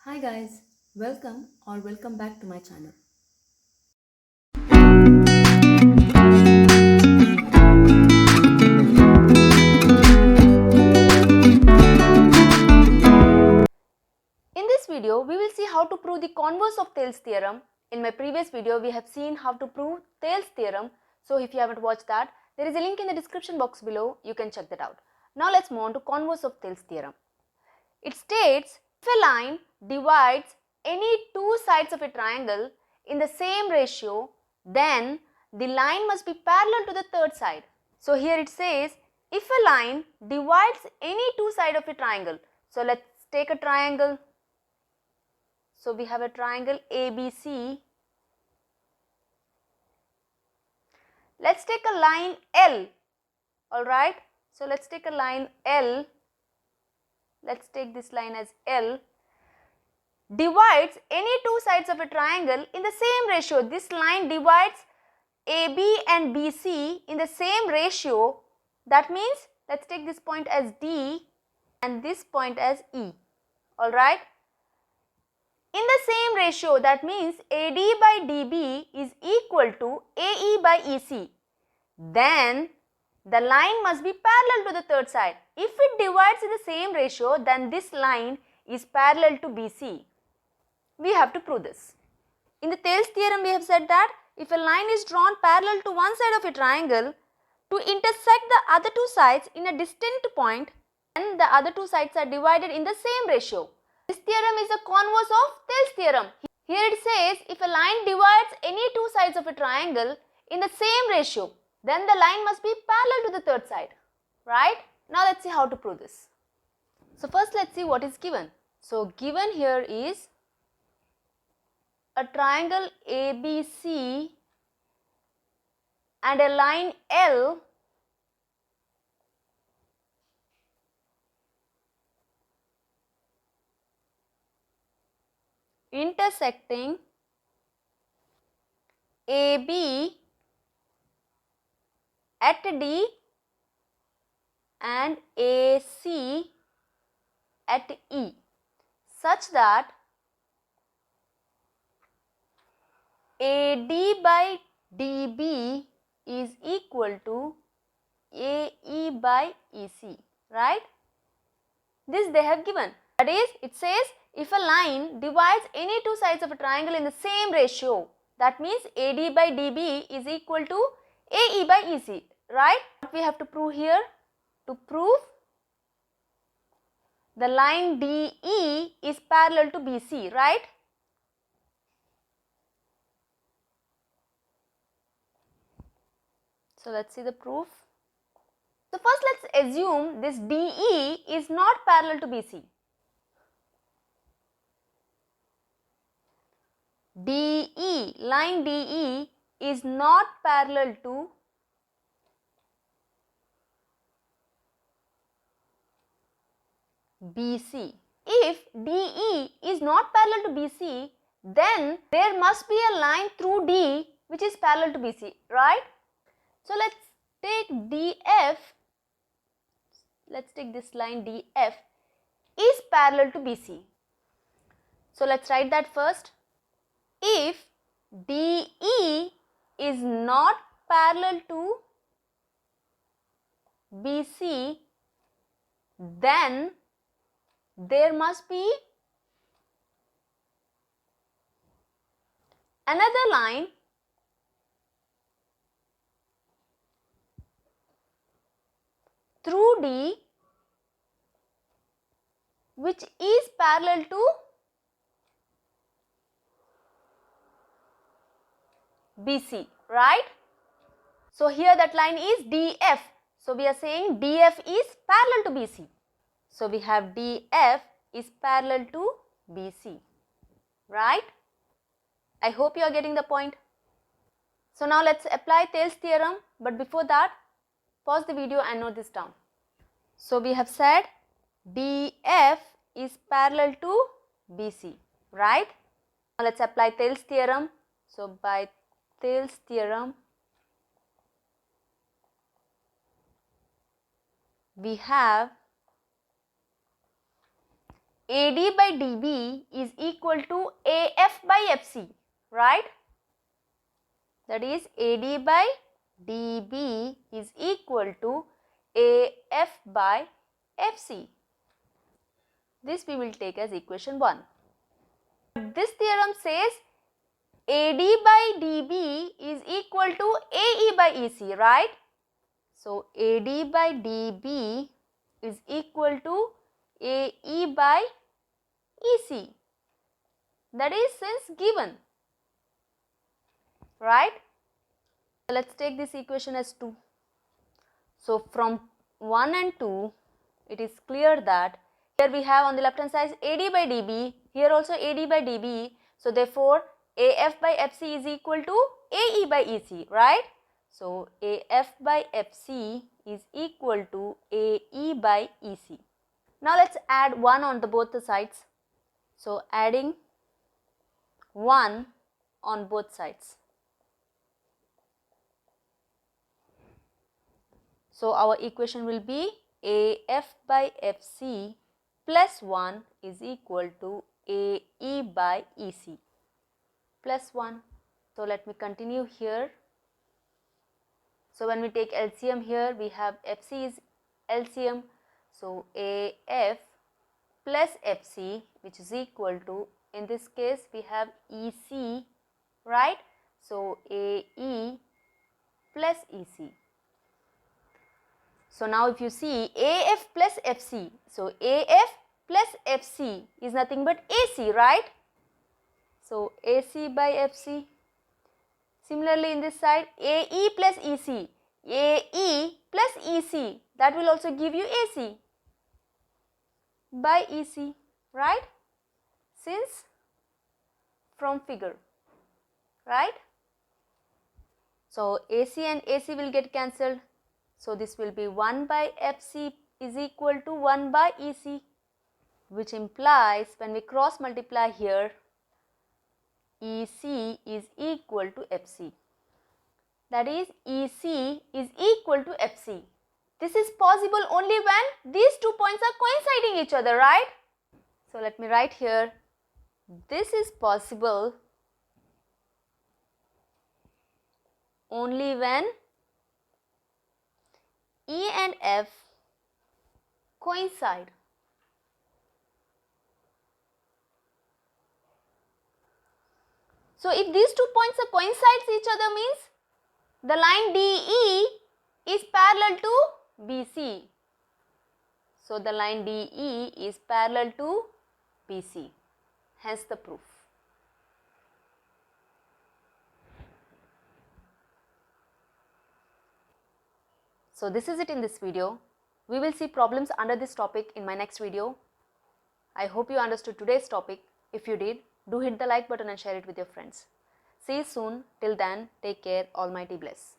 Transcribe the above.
Hi guys, welcome back to my channel. In this video, we will see how to prove the converse of Thales theorem. In my previous video, we have seen how to prove Thales theorem. So if you haven't watched that, there is a link in the description box below. You can check that out. Now let's move on to converse of Thales theorem. It states if a line divides any two sides of a triangle in the same ratio, then the line must be parallel to the third side. So here it says if a line divides any two sides of a triangle. So let's take a triangle. So we have a triangle ABC. Let's take a line L. Alright. So let's take a line L. Let's take this line as L. Divides any two sides of a triangle in the same ratio. This line divides AB and BC in the same ratio. That means let's take this point as D and this point as E. Alright. In the same ratio, that means AD by DB is equal to AE by EC. Then the line must be parallel to the third side. If it divides in the same ratio, then this line is parallel to BC. We have to prove this. In the Thales theorem, we have said that if a line is drawn parallel to one side of a triangle to intersect the other two sides in a distinct point, then the other two sides are divided in the same ratio. This theorem is the converse of Thales theorem. Here it says if a line divides any two sides of a triangle in the same ratio, then the line must be parallel to the third side. Right? Now let's see how to prove this. So first let's see what is given. So given here is a triangle ABC and a line L intersecting AB at D and AC at E such that AD by DB is equal to AE by EC, right? This they have given. That is, it says if a line divides any two sides of a triangle in the same ratio, that means AD by DB is equal to AE by EC, right? What we have to prove here? To prove the line DE is parallel to BC, right? So let's see the proof. So first let's assume this DE is not parallel to BC. DE, line DE is not parallel to BC. If DE is not parallel to BC, then there must be a line through D which is parallel to BC, right? So let's take DF. Let's take this line DF is parallel to BC. So let's write that first. If DE is not parallel to BC, then there must be another line through D which is parallel to BC, right? So here that line is DF. So we are saying DF is parallel to BC. So we have DF is parallel to BC, right? I hope you are getting the point. So now let's apply Thales theorem, but before that, pause the video and note this down. So we have said DF is parallel to BC, right? Now let's apply Thales theorem. So by Thales theorem, we have AD by DB is equal to AF by FC, right? That is AD by DB is equal to AF by FC. This we will take as equation 1. This theorem says AD by DB is equal to AE by EC, right? So AD by DB is equal to AE by EC. That is since given, right? Let's take this equation as 2. So from 1 and 2, it is clear that here we have on the left hand side AD by DB, here also AD by DB. So therefore AF by FC is equal to AE by EC, right? So AF by FC is equal to AE by EC. Now let's add 1 on both the sides. So adding 1 on both sides. So our equation will be AF by FC plus 1 is equal to AE by EC plus 1. So let me continue here. So when we take LCM here, we have FC is LCM. So AF plus FC, which is equal to, in this case we have EC, right? So AE plus EC. So now if you see AF plus FC, so AF plus FC is nothing but AC, right? So AC by FC. Similarly in this side AE plus EC, AE plus EC, that will also give you AC by EC, right? Since from figure, right? So AC and AC will get cancelled. So this will be 1 by FC is equal to 1 by EC, which implies when we cross multiply here, EC is equal to FC. That is EC is equal to FC. This is possible only when these 2 points are coinciding each other, right? So let me write here, this is possible only when E and F coincide. So if these 2 points are coincides each other means the line DE is parallel to BC. So the line DE is parallel to BC, hence the proof. So this is it in this video. We will see problems under this topic in my next video. I hope you understood today's topic. If you did, do hit the like button and share it with your friends. See you soon. Till then, take care. Almighty bless.